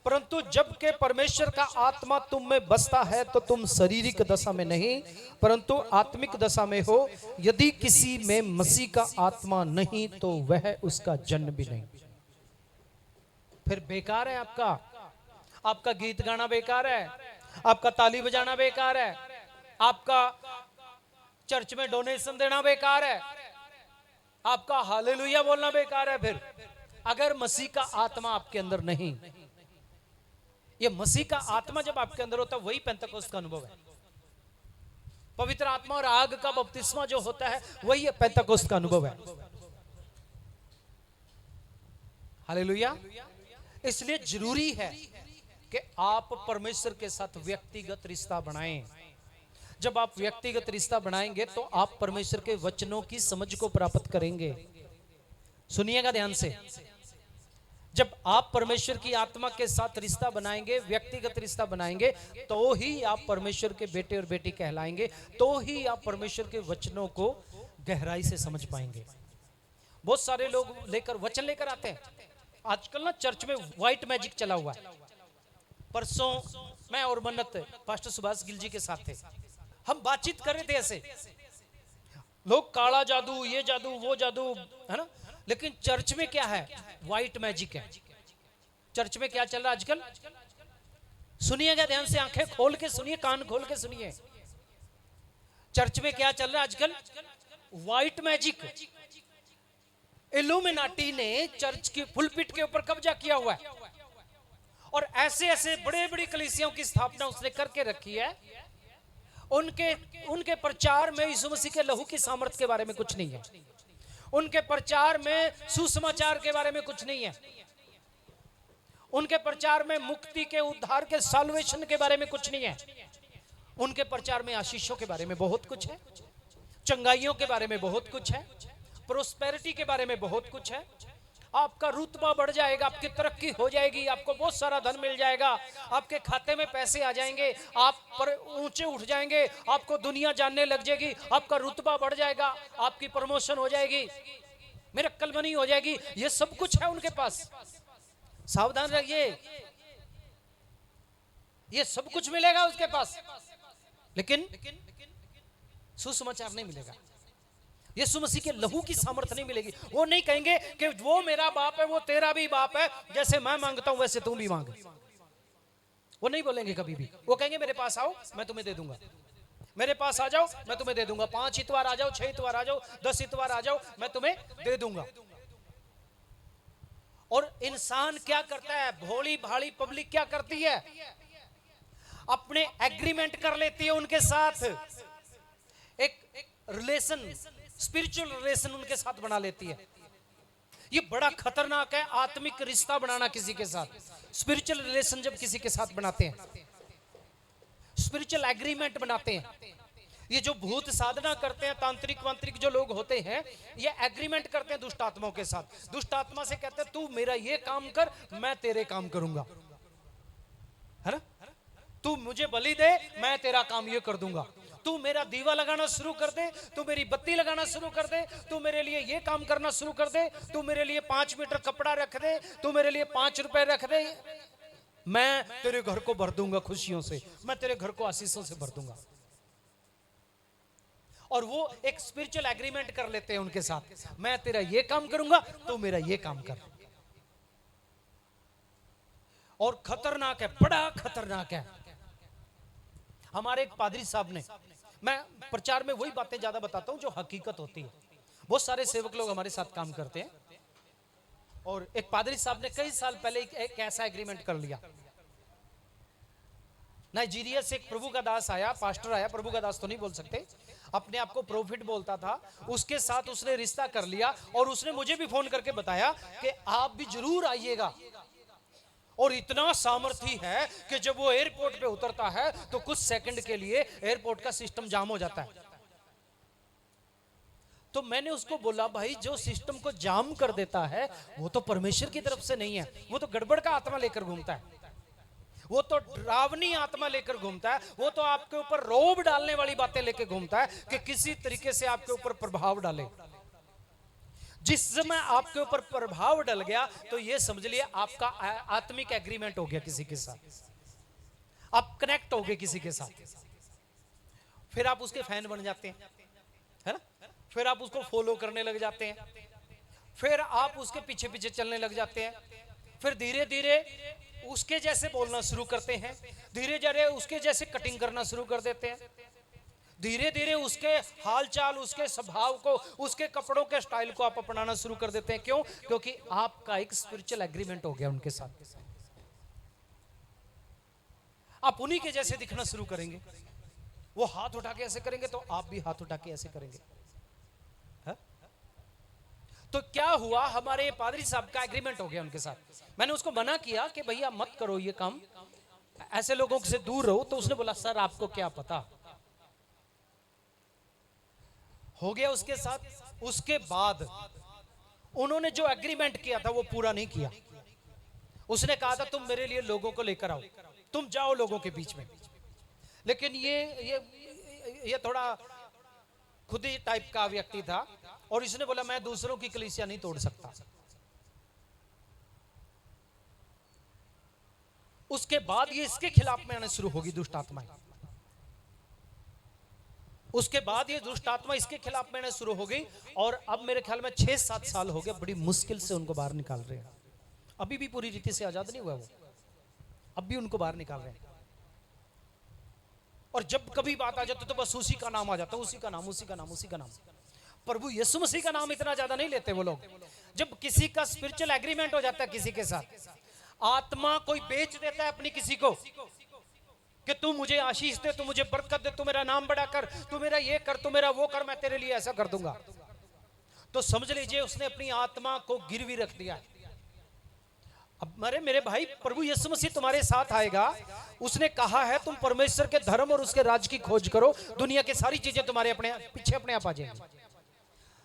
परंतु जब के परमेश्वर का आत्मा तुम में बसता है तो तुम शारीरिक दशा में नहीं परंतु आत्मिक दशा में हो। यदि किसी में मसीह का आत्मा नहीं तो वह उसका जन्म भी नहीं। फिर बेकार है आपका गीत गाना बेकार है, आपका ताली बजाना बेकार है, आपका चर्च में डोनेशन देना बेकार है, आपका हालेलुया बोलना बेकार है। फिर अगर मसीह का आत्मा आपके अंदर नहीं, ये मसीह का आत्मा जब आपके अंदर होता है वही पेंतकोस्त का अनुभव है। पवित्र आत्मा और आग का बपतिस्मा जो होता है वही पेंतकोस्त का अनुभव है। हालेलुया। इसलिए जरूरी है कि आप परमेश्वर के साथ व्यक्तिगत रिश्ता बनाएं। जब आप व्यक्तिगत रिश्ता बनाएंगे तो आप परमेश्वर के वचनों की समझ को प्राप्त करेंगे। सुनिएगा ध्यान से, जब आप परमेश्वर की आत्मा के साथ रिश्ता बनाएंगे, व्यक्तिगत रिश्ता बनाएंगे, तो ही आप परमेश्वर के बेटे और बेटी कहलाएंगे, तो ही आप परमेश्वर के वचनों को गहराई से समझ पाएंगे। बहुत सारे लोग वचन लेकर आते हैं। आजकल ना चर्च में व्हाइट मैजिक चला हुआ है। परसों मैं और मन्नत पास्टर सुभाष गिल जी के साथ थे, हम बातचीत कर रहे थे। ऐसे लोग काला जादू, ये जादू, वो जादू, है ना, लेकिन चर्च में क्या है? व्हाइट मैजिक है। चर्च में क्या चल रहा है आजकल? सुनिएगा ध्यान से, आंखें खोल के सुनिए, कान खोल के सुनिए। चर्च में क्या चल रहा है आजकल? White magic. इल्यूमिनाटी ने चर्च की पुलपिट के ऊपर कब्जा किया हुआ है और ऐसे ऐसे बड़े बड़ी कलीसियाओं की स्थापना उसने करके रखी है। उनके प्रचार में यीशु मसीह के लहू की सामर्थ्य के बारे में कुछ नहीं है। उनके प्रचार में सुसमाचार के बारे में कुछ नहीं है। उनके प्रचार में मुक्ति के, उद्धार के, साल्वेशन के बारे में कुछ नहीं है। उनके प्रचार में आशीषों के बारे में बहुत कुछ है, चंगाइयों के बारे में बहुत कुछ है, प्रोस्पेरिटी के बारे में बहुत कुछ है। आपका रुतबा बढ़ जाएगा, आपकी तरक्की हो जाएगी, आपको बहुत सारा धन मिल जाएगा, आपके खाते में पैसे आ जाएंगे, आप पर ऊंचे उठ जाएंगे, आपको दुनिया जानने लग जाएगी, आपका रुतबा बढ़ जाएगा, आपकी प्रमोशन हो जाएगी, मेरा कलबनी हो जाएगी। ये सब कुछ है उनके पास। सावधान रहिए, ये सब कुछ मिलेगा उसके पास, लेकिन सुसमाचार नहीं मिलेगा। यीशु मसीह के लहू की सामर्थ्य नहीं मिलेगी। वो नहीं कहेंगे कि वो मेरा बाप है, वो तेरा भी बाप है, जैसे मैं मांगता हूं वैसे तुम भी मांग। वो नहीं बोलेंगे कभी भी। वो कहेंगे मेरे पास आओ, मैं तुम्हें दे दूंगा। मेरे पास आ जाओ, मैं तुम्हें दे दूंगा। 5 इतवार आ जाओ, 6 इतवार आ जाओ, 10 इतवार आ जाओ, मैं तुम्हें दे दूंगा। और इंसान क्या करता है? भोली भाली पब्लिक क्या करती है? अपने एग्रीमेंट कर लेती है उनके साथ, एक रिलेशन, स्पिरिचुअल रिलेशन उनके साथ बना लेती है। ये बड़ा खतरनाक है, आत्मिक रिश्ता बनाना किसी के साथ। स्पिरिचुअल रिलेशन जब किसी के साथ बनाते हैं, स्पिरिचुअल एग्रीमेंट बनाते हैं, ये जो भूत साधना करते हैं, तांत्रिक वांत्रिक जो लोग होते हैं, ये एग्रीमेंट करते हैं दुष्ट आत्माओं के साथ। दुष्ट आत्मा से कहते हैं तू मेरा ये काम कर, मैं तेरे काम करूंगा, है ना, तू मुझे बलि दे, मैं तेरा काम ये कर दूंगा, तू मेरा दीवा लगाना शुरू कर दे, तू मेरी बत्ती लगाना शुरू कर दे, तू मेरे लिए ये काम करना शुरू कर दे, तू मेरे लिए 5 मीटर कपड़ा रख दे, तू मेरे लिए 5 रुपए रख दे, मैं तेरे घर को भर दूंगा खुशियों से, मैं तेरे घर को आशीषों से भर दूंगा। और वो एक स्पिरिचुअल एग्रीमेंट कर लेते हैं उनके साथ, मैं तेरा ये काम करूंगा, तू मेरा ये काम कर। और खतरनाक है, बड़ा खतरनाक है। हमारे एक पादरी साहब ने, मैं प्रचार में वही बातें ज्यादा बताता हूं जो हकीकत होती है। बहुत सारे सेवक लोग हमारे साथ काम करते हैं, और एक पादरी साहब ने कई साल पहले एक ऐसा एग्रीमेंट कर लिया। नाइजीरिया से एक प्रभु का दास आया, पास्टर आया, प्रभु का दास तो नहीं बोल सकते, अपने आप को प्रोफिट बोलता था, उसके साथ उसने रिश्ता कर लिया। और उसने मुझे भी फोन करके बताया कि आप भी जरूर आइएगा। और इतना सामर्थी है कि जब वो एयरपोर्ट पे उतरता है तो कुछ सेकंड के लिए एयरपोर्ट का सिस्टम जाम हो जाता है। तो मैंने उसको बोला, भाई जो सिस्टम को जाम कर देता है वो तो परमेश्वर की तरफ से नहीं है, वो तो गड़बड़ का आत्मा लेकर घूमता है, वो तो डरावनी आत्मा लेकर घूमता है, वो तो आपके ऊपर रोब डालने वाली बातें लेकर घूमता है कि किसी तरीके से आपके ऊपर प्रभाव डाले। जिस समय आपके ऊपर प्रभाव डल गया तो ये समझ लिए आपका आत्मिक एग्रीमेंट हो गया किसी के साथ, आप कनेक्ट हो गए किसी के साथ। फिर आप उसके फैन बन जाते हैं, है ना, फिर आप उसको फॉलो करने लग जाते हैं, फिर आप उसके पीछे पीछे चलने लग जाते हैं, फिर धीरे धीरे उसके जैसे बोलना शुरू करते हैं, धीरे धीरे उसके जैसे कटिंग करना शुरू कर देते हैं, धीरे धीरे उसके हालचाल, उसके स्वभाव को, उसके कपड़ों के स्टाइल को आप अपनाना शुरू कर देते हैं। क्यों? क्योंकि आपका एक स्पिरिचुअल एग्रीमेंट हो गया उनके साथ। आप उन्हीं के जैसे दिखना शुरू करेंगे। वो हाथ उठा के ऐसे करेंगे तो आप भी हाथ उठा के ऐसे करेंगे। हा? तो क्या हुआ, हमारे पादरी साहब का एग्रीमेंट हो गया उनके साथ। मैंने उसको मना किया कि भैया मत करो ये काम, ऐसे लोगों से दूर रहो। तो उसने बोला सर आपको क्या पता। हो गया उसके साथ। उसके बाद उन्होंने जो एग्रीमेंट किया था वो पूरा नहीं किया। उसने कहा था तुम मेरे लिए लोगों को लेकर आओ, तुम जाओ लोगों के बीच में। लेकिन ये थोड़ा खुद ही टाइप का व्यक्ति था और इसने बोला मैं दूसरों की कलीसिया नहीं तोड़ सकता। उसके बाद ये इसके खिलाफ में आना शुरू होगी दुष्ट आत्माएं। उसके बाद ये दुष्ट आत्मा इसके खिलाफ में आना शुरू हो गई और अब मेरे ख्याल में 6-7 साल हो गए, बड़ी मुश्किल से उनको बाहर निकाल रहे हैं। अभी भी पूरी रीति से आजाद नहीं हुआ वो, अब भी उनको बाहर निकाल रहे हैं। और जब कभी बात आ जाती तो बस उसी का नाम आ जाता, उसी का नाम, उसी का नाम, उसी का नाम। प्रभु यीशु मसीह का नाम इतना ज्यादा नहीं लेते वो लोग। जब किसी का स्पिरिचुअल एग्रीमेंट हो जाता है किसी के साथ, आत्मा कोई बेच देता है अपनी किसी को कि तू मुझे आशीष दे, तू मुझे बरकत दे, तू मेरा नाम बड़ा कर, तू मेरा ये कर, तू मेरा वो कर, मैं तेरे लिए ऐसा कर दूंगा। तो समझ लीजिए उसने अपनी आत्मा को गिरवी रख दिया। अब मेरे भाई, प्रभु यीशु मसीह तुम्हारे साथ आएगा। उसने कहा है तुम परमेश्वर के धर्म और उसके राज की खोज करो, दुनिया की सारी चीजें तुम्हारे अपने पीछे अपने आप आ जाएंगी।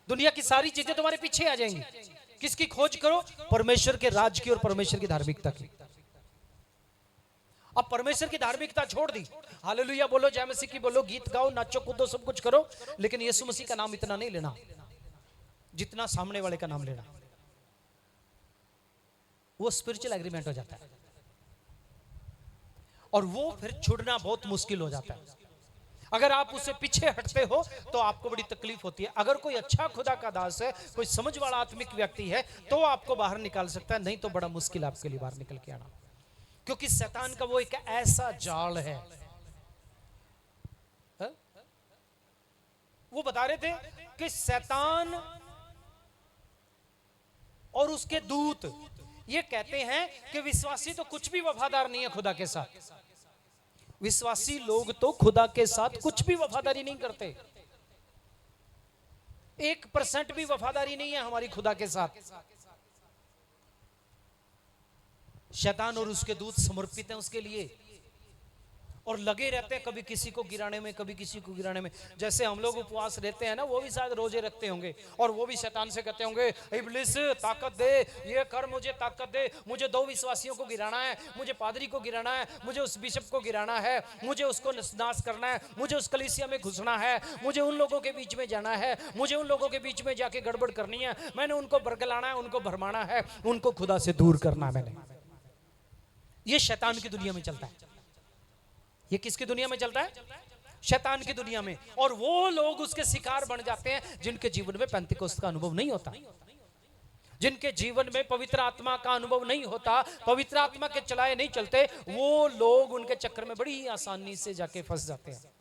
दुनिया की सारी चीजें तुम्हारे पीछे आ जाएंगी। किसकी खोज करो? परमेश्वर के राज की और परमेश्वर की धार्मिकता की। अब परमेश्वर की धार्मिकता छोड़ दी, हालेलुया बोलो, जय मसीह की बोलो, गीत गाओ, नाचो कूदो, सब कुछ करो, लेकिन यीशु मसीह का नाम इतना नहीं लेना जितना सामने वाले का नाम लेना। वो स्पिरिचुअल एग्रीमेंट हो जाता है और वो फिर छुड़ना बहुत मुश्किल हो जाता है। अगर आप उससे पीछे हटते हो तो आपको बड़ी तकलीफ होती है। अगर कोई अच्छा खुदा का दास है, कोई समझ वाला आत्मिक व्यक्ति है, तो आपको बाहर निकाल सकता है, नहीं तो बड़ा मुश्किल आपके लिए बाहर निकल के आना। क्योंकि शैतान का वो एक ऐसा जाल है। वो बता रहे थे कि शैतान और उसके दूत ये कहते हैं कि विश्वासी तो कुछ भी वफादार नहीं है खुदा के साथ। विश्वासी लोग तो खुदा के साथ कुछ भी वफादारी नहीं करते, 1% भी वफादारी नहीं है हमारी खुदा के साथ। शैतान और उसके दूत समर्पित हैं उसके लिए और लगे रहते हैं, कभी किसी को गिराने में, कभी किसी को गिराने में। जैसे हम लोग उपवास रहते हैं ना, वो भी शायद रोजे रखते होंगे और वो भी शैतान से कहते होंगे इब्लिस ताकत दे, ये कर, मुझे ताकत दे, मुझे 2 विश्वासियों को गिराना है, मुझे पादरी को गिराना है, मुझे उस बिशप को गिराना है, मुझे उसको नाश करना है, मुझे उस कलीसिया में घुसना है, मुझे उन लोगों के बीच में जाना है, मुझे उन लोगों के बीच में जाके गड़बड़ करनी है, मैंने उनको बरगलाना है, उनको भरमाना है, उनको खुदा से दूर करना है मैंने। ये शैतान की दुनिया में चलता है। ये किसकी दुनिया में चलता है? शैतान की दुनिया में। और वो लोग उसके शिकार बन जाते हैं जिनके जीवन में पेंतिकोस्त का अनुभव नहीं होता, जिनके जीवन में पवित्र आत्मा का अनुभव नहीं होता, पवित्र आत्मा के चलाए नहीं चलते, वो लोग उनके चक्कर में बड़ी आसानी से जाके फंस जाते हैं।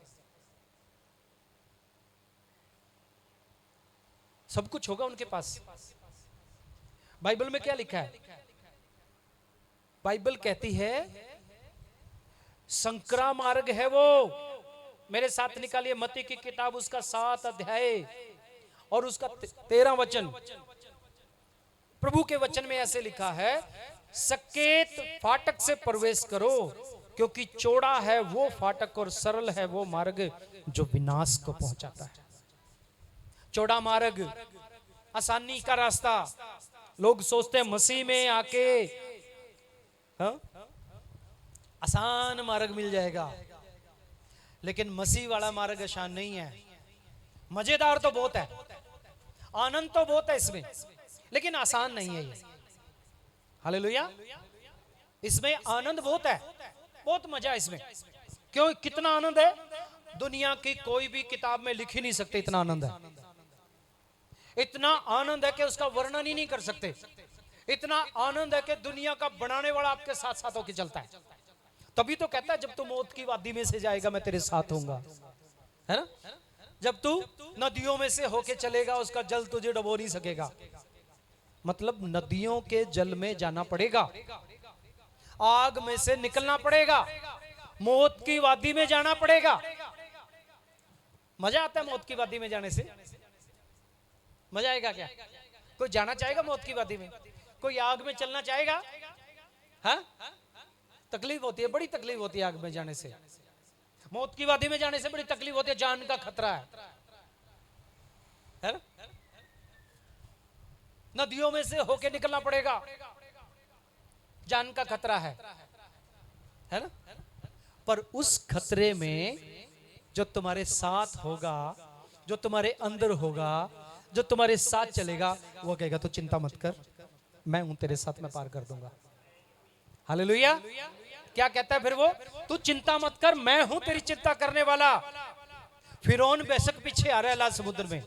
सब कुछ होगा उनके पास। बाइबल में क्या लिखा है? बाइबल कहती है संकरा मार्ग है वो। मेरे साथ निकालिए मत्ती की किताब, उसका 7 अध्याय और उसका 13 वचन। प्रभु के वचन में ऐसे लिखा है, सकेत फाटक से प्रवेश करो, क्योंकि चौड़ा है वो फाटक और सरल है वो मार्ग जो विनाश को पहुंचाता है। चौड़ा मार्ग, आसानी का रास्ता। लोग सोचते हैं मसीह में आके आसान मार्ग मिल जाएगा, लेकिन मसीह वाला मार्ग आसान नहीं है। मजेदार तो बहुत है, आनंद तो बहुत है इसमें, लेकिन आसान नहीं है ये। हालेलुया। इसमें आनंद बहुत है, बहुत मजा है इसमें। क्यों? कितना आनंद है, दुनिया की कोई भी किताब में लिख ही नहीं सकते, इतना आनंद है। इतना आनंद है कि उसका वर्णन ही नहीं कर सकते। इतना आनंद है कि दुनिया का बनाने वाला आपके साथ साथ होकर चलता है। तभी तो कहता है जब तू मौत की वादी में से जाएगा मैं तेरे साथ होऊंगा, है ना। जब तू नदियों में से होके चलेगा उसका जल तुझे डुबो नहीं सकेगा। मतलब नदियों के जल में जाना पड़ेगा, आग में से निकलना पड़ेगा, मौत की वादी में जाना पड़ेगा। मजा आता है मौत की वादी में जाने से? मजा आएगा क्या? कोई जाना चाहेगा मौत की वादी में? कोई आग में चलना चाहेगा? हाँ, तकलीफ होती है, बड़ी तकलीफ होती है आग में जाने से। मौत की वादी में जाने से बड़ी तकलीफ होती है, जान का खतरा है ना? नदियों में से होके निकलना पड़ेगा, जान का खतरा है ना। पर उस खतरे में जो तुम्हारे साथ होगा, जो तुम्हारे अंदर होगा, जो तुम्हारे साथ चलेगा, वो कहेगा तो चिंता मत कर, मैं हूं तेरे साथ, मैं पार कर दूंगा। हालेलुया। क्या कहता है फिर वो? तू चिंता मत कर, मैं हूं तेरी चिंता करने वाला। फिरौन बेशक पीछे आ रहा है लाल समुद्र में,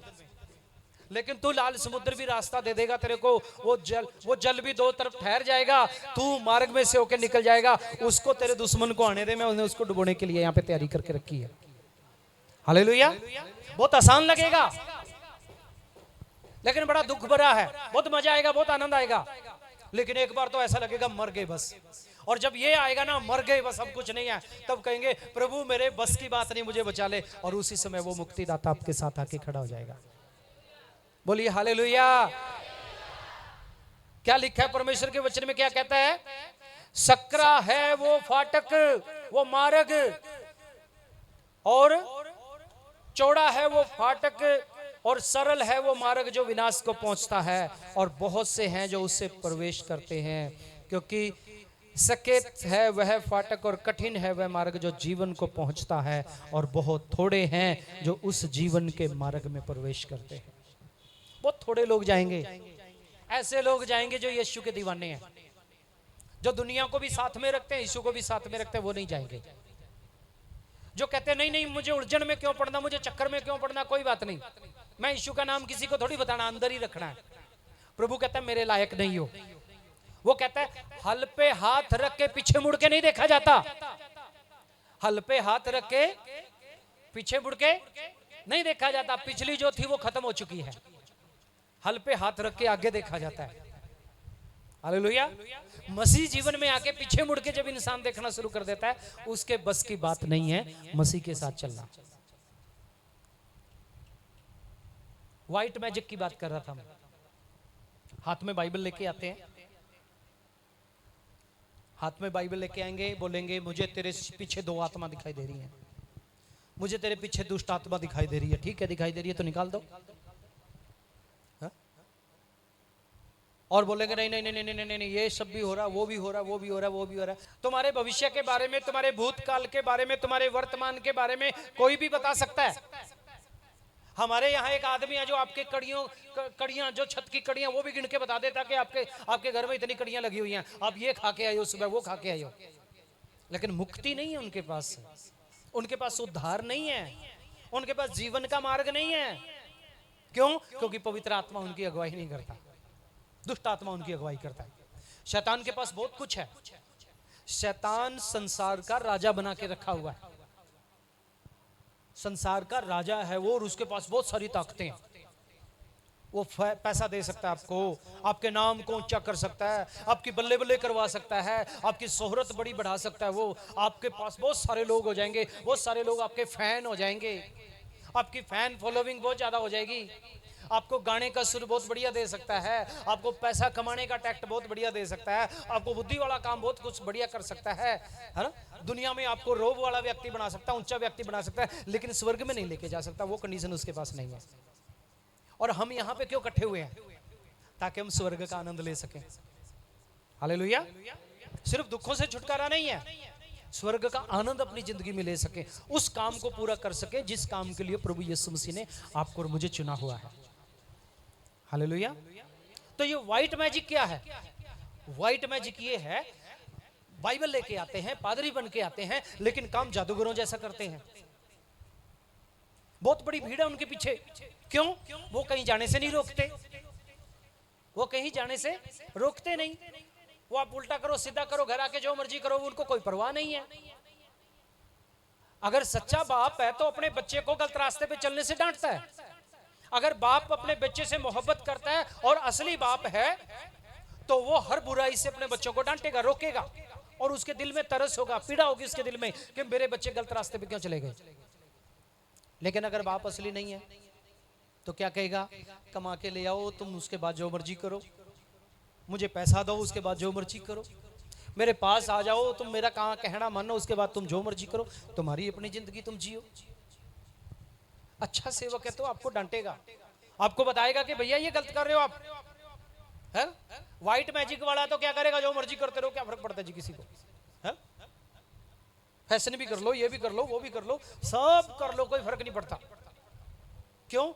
लेकिन तू लाल समुद्र भी रास्ता दे देगा तेरे को। वो जल भी दो तरफ ठहर जाएगा, तू मार्ग में से होकर निकल जाएगा। उसको, तेरे दुश्मन को आने दे, मैं उन्हें उसको डुबोने के लिए यहाँ पे तैयारी करके रखी है। हालेलुया। बहुत आसान लगेगा, लेकिन बड़ा दुख भरा है। बहुत मजा आएगा, बहुत आनंद आएगा, लेकिन एक बार तो ऐसा लगेगा मर गए बस। और जब ये आएगा ना, मर गए बस, अब कुछ नहीं है, तब कहेंगे प्रभु मेरे बस की बात नहीं, मुझे बचा ले। और उसी समय वो मुक्तिदाता आपके साथ आके खड़ा हो जाएगा। बोलिए हालेलुया। क्या लिखा है परमेश्वर के वचन में? क्या कहता है? सकरा है वो फाटक, वो मार्ग, और चौड़ा है वो फाटक, और सरल है वो मार्ग जो विनाश को पहुंचता है, और बहुत से हैं जो उससे प्रवेश करते हैं। क्योंकि सकेत है वह फाटक और कठिन है वह मार्ग जो जीवन को पहुंचता है, और बहुत थोड़े हैं जो उस जीवन के मार्ग में प्रवेश करते हैं। बहुत थोड़े लोग जाएंगे, ऐसे लोग जाएंगे जो यीशु के दीवाने हैं, जो दुनिया को भी साथ में रखते हैं, यीशु को भी साथ में रखते हैं, वो नहीं जाएंगे। जो कहते हैं नहीं नहीं, मुझे उलझन में क्यों पड़ना, मुझे चक्कर में क्यों पड़ना, कोई बात नहीं, मैं यीशु का नाम किसी को थोड़ी बताना, अंदर ही रखना है। प्रभु कहता है मेरे लायक नहीं हो। वो कहता है हल पे हाथ रख के पीछे मुड़ के नहीं देखा जाता, हल पे हाथ रख के पीछे मुड़ के नहीं देखा जाता। पिछली जो थी वो खत्म हो चुकी है, हल पे हाथ रख के आगे देखा जाता है। हालेलुया। मसीह जीवन में आके पीछे मुड़ के जब इंसान देखना शुरू कर देता है, उसके बस की बात नहीं है मसीह के साथ चलना। व्हाइट मैजिक की बात कर रहा था मैं। हाथ में बाइबल लेके आते हैं, हाथ में बाइबल लेके आएंगे, बोलेंगे मुझे तेरे पीछे दो आत्मा दिखाई दे रही है, मुझे तेरे पीछे दुष्ट आत्मा दिखाई दे रही है। ठीक है, दिखाई दे रही है तो निकाल दो। और बोलेंगे नहीं नहीं नहीं नहीं नहीं नहीं, ये सब भी हो रहा, वो भी हो रहा, वो भी हो रहा, वो भी हो रहा। तुम्हारे भविष्य के बारे में, तुम्हारे भूतकाल के बारे में, तुम्हारे वर्तमान के बारे में कोई भी बता सकता है। हमारे यहाँ एक आदमी है जो आपके कड़ियां, जो छत की कड़ियां, वो भी गिन के बता देता कि आपके घर में इतनी कड़ियां लगी हुई हैं, आप ये खा के आए हो, सुबह वो खा के आए हो। लेकिन मुक्ति नहीं है उनके पास, उनके पास उद्धार नहीं है, उनके पास जीवन का मार्ग नहीं है। क्यों? क्योंकि पवित्र आत्मा उनकी अगुवाई नहीं करता, दुष्ट आत्मा उनकी अगुवाई करता है। शैतान के पास बहुत कुछ है, शैतान संसार का राजा बना के रखा हुआ है, संसार का राजा है वो, और उसके पास बहुत सारी ताकतें हैं। वो पैसा दे सकता है आपको, आपके नाम को ऊंचा कर सकता है, आपकी बल्ले बल्ले करवा सकता है, आपकी शोहरत बड़ी बढ़ा सकता है। वो आपके पास बहुत सारे लोग हो जाएंगे, बहुत सारे लोग आपके फैन हो जाएंगे, आपकी फैन फॉलोइंग बहुत ज्यादा हो जाएगी। आपको गाने का सुर बहुत बढ़िया दे सकता है, आपको पैसा कमाने का टैक्ट बहुत बढ़िया दे सकता है, आपको बुद्धि वाला काम बहुत कुछ बढ़िया कर सकता है ना। दुनिया में आपको रोब वाला व्यक्ति बना सकता है, ऊंचा व्यक्ति बना सकता है, लेकिन स्वर्ग में नहीं लेके जा सकता। वो कंडीशन उसके पास नहीं है। और हम यहाँ पे क्यों इकट्ठे हुए हैं? ताकि हम स्वर्ग का आनंद ले सकें। हालेलुया। सिर्फ दुखों से छुटकारा नहीं है, स्वर्ग का आनंद अपनी जिंदगी में ले सके, उस काम को पूरा कर सके जिस काम के लिए प्रभु यीशु मसीह ने आपको और मुझे चुना हुआ है। हालेलुया। तो ये व्हाइट मैजिक क्या है? व्हाइट मैजिक ये है, बाइबल लेके आते हैं, पादरी बन के आते हैं, लेकिन काम जादूगरों जैसा करते हैं। बहुत बड़ी भीड़ है उनके पीछे। क्यों? वो कहीं जाने से नहीं रोकते, वो कहीं जाने से रोकते नहीं। वो आप उल्टा करो सीधा करो घर आके जो मर्जी करो, उनको कोई परवाह नहीं है। अगर सच्चा बाप है तो अपने बच्चे को गलत रास्ते पे चलने से डांटता है। अगर बाप अपने बच्चे से मोहब्बत करता है और असली बाप है तो वो हर बुराई से अपने बच्चों को डांटेगा, रोकेगा, और उसके दिल में तरस होगा, पीड़ा होगी उसके दिल में कि मेरे बच्चे गलत रास्ते पे क्यों चले गए। लेकिन अगर बाप असली नहीं है तो क्या कहेगा? कमा के ले आओ तुम, उसके बाद जो मर्जी करो, मुझे पैसा दो, उसके बाद जो मर्जी करो, मेरे पास आ जाओ तुम, मेरा कहाँ कहना मानो, उसके बाद तुम जो मर्जी करो, तुम्हारी अपनी जिंदगी तुम जियो। अच्छा सेवक है तो आपको डांटेगा, आपको बताएगा कि भैया ये गलत कर रहे हो आप, है? व्हाइट मैजिक वाला तो क्या करेगा? जो मर्जी करते रहो, क्या फर्क पड़ता है जी किसी को, है? फैशन भी कर लो, ये भी कर लो, वो भी कर लो, सब कर लो, कोई फर्क नहीं पड़ता। क्यों?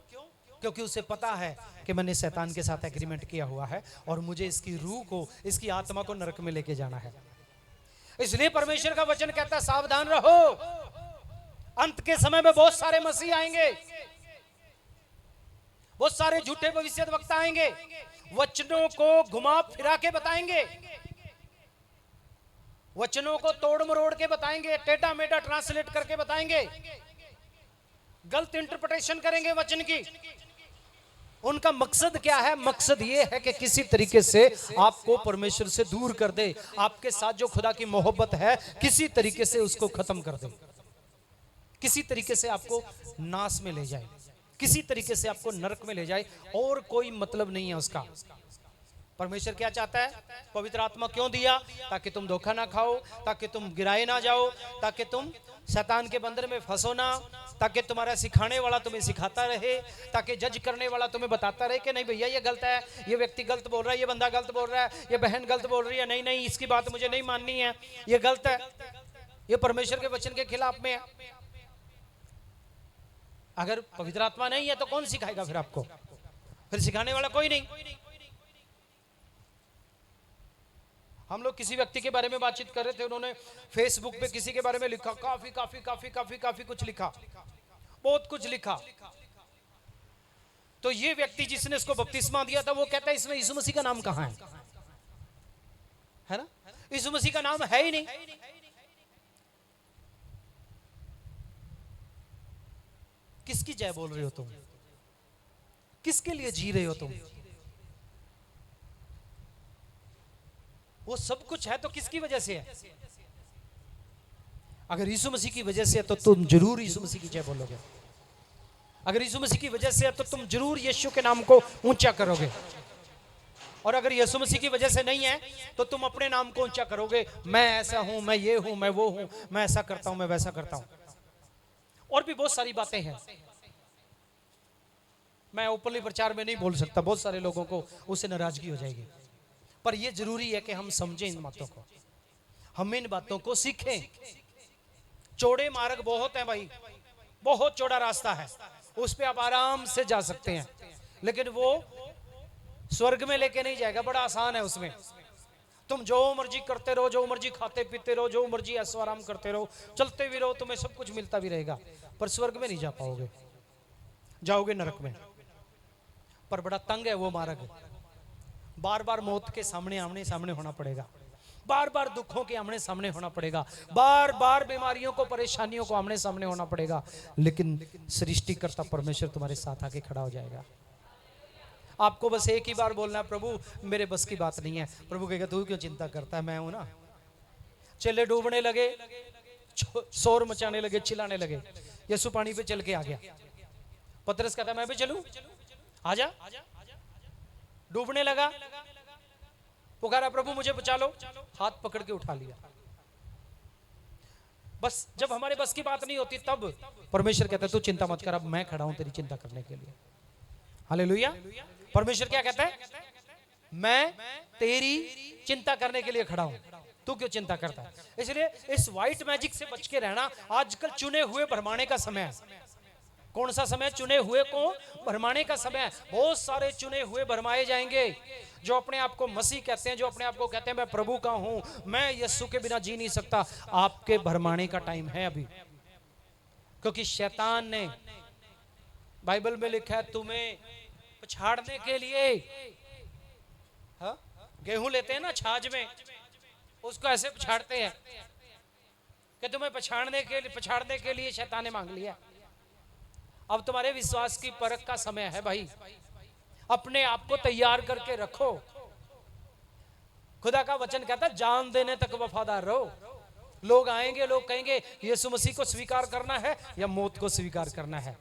क्योंकि उसे पता है कि मैंने शैतान के साथ एग्रीमेंट किया हुआ है और मुझे इसकी रूह को, इसकी आत्मा को नरक में लेके जाना है। इसलिए परमेश्वर का वचन कहता है सावधान रहो, अंत के समय में बहुत सारे मसीह आएंगे, बहुत सारे झूठे भविष्यद्वक्ता आएंगे, वचनों को घुमा फिरा के बताएंगे, वचनों को तोड़ मरोड़ के बताएंगे, टेढ़ा मेढ़ा ट्रांसलेट करके बताएंगे, गलत इंटरप्रिटेशन करेंगे वचन की। उनका मकसद क्या है? मकसद यह है कि किसी तरीके से आपको परमेश्वर से दूर कर दे, आपके साथ जो खुदा की मोहब्बत है किसी तरीके से उसको खत्म कर दे, किसी तरीके से आपको नाश में ले जाए, किसी तरीके से आपको नरक में ले जाए, और कोई मतलब नहीं है उसका। परमेश्वर क्या चाहता है? पवित्र आत्मा क्यों दिया? ताकि तुम धोखा ना खाओ, ताकि तुम गिराए ना जाओ, ताकि तुम शैतान के बंधन में फंसो ना, ताकि तुम्हारा सिखाने वाला तुम्हें सिखाता रहे, ताकि जज करने वाला तुम्हें बताता रहे कि नहीं भैया ये गलत है, ये व्यक्ति गलत बोल रहा है, ये बंदा गलत बोल रहा है, ये बहन गलत बोल रही है, नहीं नहीं इसकी बात मुझे नहीं माननी है, ये गलत है, ये परमेश्वर के वचन के खिलाफ में है। अगर पवित्र आत्मा नहीं है तो कौन सिखाएगा फिर आपको? फिर सिखाने वाला कोई नहीं। हम लोग किसी व्यक्ति के बारे में बातचीत कर रहे थे, उन्होंने फेसबुक पे किसी के बारे में लिखा, काफी काफी काफी काफी काफी कुछ लिखा, बहुत कुछ लिखा। तो ये व्यक्ति जिसने इसको बपतिस्मा दिया था वो कहता है इसमें यीशु मसीह का नाम कहां है ना? यीशु मसीह का नाम है ही नहीं। किसकी जय बोल रहे हो तुम? किसके लिए जी रहे हो तुम? वो सब कुछ है तो किसकी वजह से है? अगर यीशु मसीह की वजह से है तो तुम जरूर यीशु मसीह की जय बोलोगे। अगर यीशु मसीह की वजह से है तो तुम जरूर यीशु के नाम को ऊंचा करोगे। और अगर यीशु मसीह की वजह से नहीं है तो तुम अपने नाम को ऊंचा करोगे, मैं ऐसा हूं, मैं ये हूं, मैं वो हूं, मैं ऐसा करता हूं, मैं वैसा करता हूं। और भी बहुत सारी बातें हैं, मैं ओपनली प्रचार में नहीं बोल सकता, बहुत सारे लोगों को उससे नाराजगी हो जाएगी। पर यह जरूरी है कि हम समझें इन बातों को, हम इन बातों को सीखें। चौड़े मार्ग बहुत हैं भाई, बहुत चौड़ा रास्ता है, उस पे आप आराम से जा सकते हैं, लेकिन वो स्वर्ग में लेके नहीं जाएगा। बड़ा आसान है उसमें, तुम जो मर्जी करते रहो, जो मर्जी खाते पीते रहो, जो मर्जी ऐशो आराम करते रहो, चलते भी रहो, तुम्हें सब कुछ मिलता भी रहेगा, पर स्वर्ग में नहीं जा पाओगे, जाओगे नरक में। पर बड़ा तंग है वो मार्ग, बार बार मौत के सामने आमने सामने होना पड़ेगा, बार बार दुखों के आमने सामने होना पड़ेगा, बार बार बीमारियों को, परेशानियों को आमने सामने होना पड़ेगा, लेकिन सृष्टिकर्ता परमेश्वर तुम्हारे साथ आके खड़ा हो जाएगा। आपको बस एक ही बार बोलना है, प्रभु मेरे बस की बात नहीं है। प्रभु कहेगा तू क्यों चिंता करता है, मैं हूं ना। चेले डूबने लगे, शोर मचाने लगे, चिल्लाने लगे, यीशु पानी पे चल के आ गया। पतरस कहता मैं भी चलूं, आजा। डूबने लगा, पुकारा प्रभु मुझे बचा लो, हाथ पकड़ के उठा लिया। बस जब हमारे बस की बात नहीं होती तब परमेश्वर कहता है तू चिंता मत कर, अब मैं खड़ा हूं तेरी चिंता करने के लिए। हालेलुया। परमेश्वर क्या कहता है? मैं तेरी चिंता करने के लिए खड़ा हूं, तू क्यों चिंता करता है? इसलिए इस व्हाइट मैजिक से बच के रहना। आजकल चुने हुए भरमाने का समय है, कौन सा समय? चुने हुए को भरमाने का समय। बहुत सारे चुने हुए भरमाए जाएंगे जो अपने आप को मसीह कहते हैं, जो अपने आप को कहते हैं मैं प्रभु का हूं, मैं यीशु के बिना जी नहीं सकता। आपके भरमाने का टाइम है अभी, क्योंकि शैतान ने, बाइबल में लिखा है, तुम्हें पछाड़ने के लिए, हाँ, गेहूं लेते हैं ना छाछ में, उसको ऐसे पछाड़ते हैं कि तुम्हें पछाड़ने के लिए शैतान ने मांग लिया। अब तुम्हारे विश्वास की परख का समय है भाई। अपने आप को तैयार करके रखो। खुदा का वचन कहता है जान देने तक वफादार रहो। लोग आएंगे, लोग कहेंगे यीशु मसीह को स्वीकार करना है या मौत को स्वीकार करना है।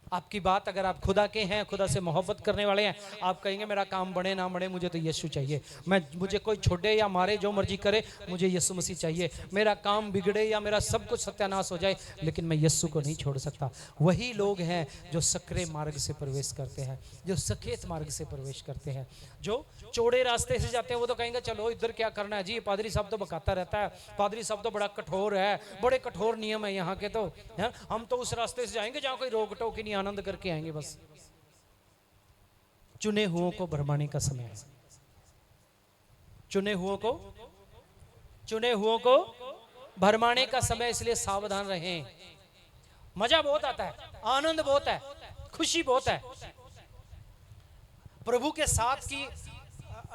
आपकी बात, अगर आप खुदा के हैं, खुदा से मोहब्बत करने वाले हैं, आप कहेंगे मेरा काम बढ़े ना बढ़े, मुझे तो यीशु चाहिए। मुझे कोई छोड़े या मारे, जो मर्जी करे, मुझे यीशु मसीह चाहिए। मेरा काम बिगड़े या मेरा सब कुछ सत्यानाश हो जाए, लेकिन मैं यीशु को नहीं छोड़ सकता। वही लोग हैं जो सकरे मार्ग से प्रवेश करते हैं, जो सकेत मार्ग से प्रवेश करते हैं। जो चौड़े रास्ते से जाते हैं वो तो कहेंगे चलो इधर क्या करना है जी, पादरी साहब तो बकाता रहता है, पादरी साहब तो बड़ा कठोर है, बड़े कठोर नियम है यहाँ के, तो है, हम तो उस रास्ते से जाएंगे जहाँ कोई रोक टोक ही नहीं, आनंद करके आएंगे बस। चुने हुओं को भरमाने का समय है। चुने हुओं को भरमाने का समय, इसलिए सावधान रहें। मजा बहुत आता है, आनंद बहुत है, खुशी बहुत है। प्रभु के साथ की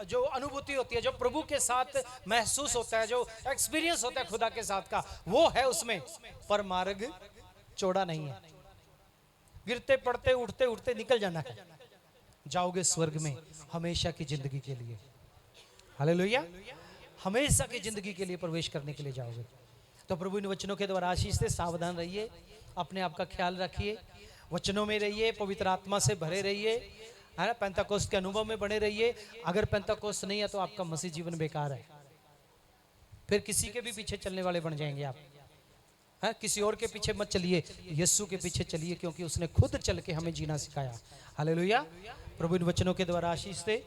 जो अनुभूति होती है, जो प्रभु के साथ महसूस होता है, जो एक्सपीरियंस होता है खुदा के साथ का, वो है उसमें। पर मार्ग चौड़ा नहीं है, गिरते पड़ते उठते उठते निकल जाना है। जाओगे स्वर्ग में हमेशा की जिंदगी के लिए। हालेलुया, हमेशा की जिंदगी के लिए प्रवेश करने के लिए जाओगे। तो प्रभु इन वचनों के द्वारा आशीष से सावधान रहिए, अपने आप का ख्याल रखिए, वचनों में रहिए, पवित्र आत्मा से भरे रहिए, है ना, पेंताकोस्त के अनुभव में बने रहिए। अगर पेंताकोस्त नहीं है तो आपका मसीह जीवन बेकार है, फिर किसी के भी पीछे चलने वाले बन जाएंगे आप। है, किसी और के पीछे मत चलिए, यीशु के पीछे चलिए, क्योंकि उसने खुद चल के हमें जीना सिखाया। हालेलुया। प्रभु इन वचनों के द्वारा आशीष दे।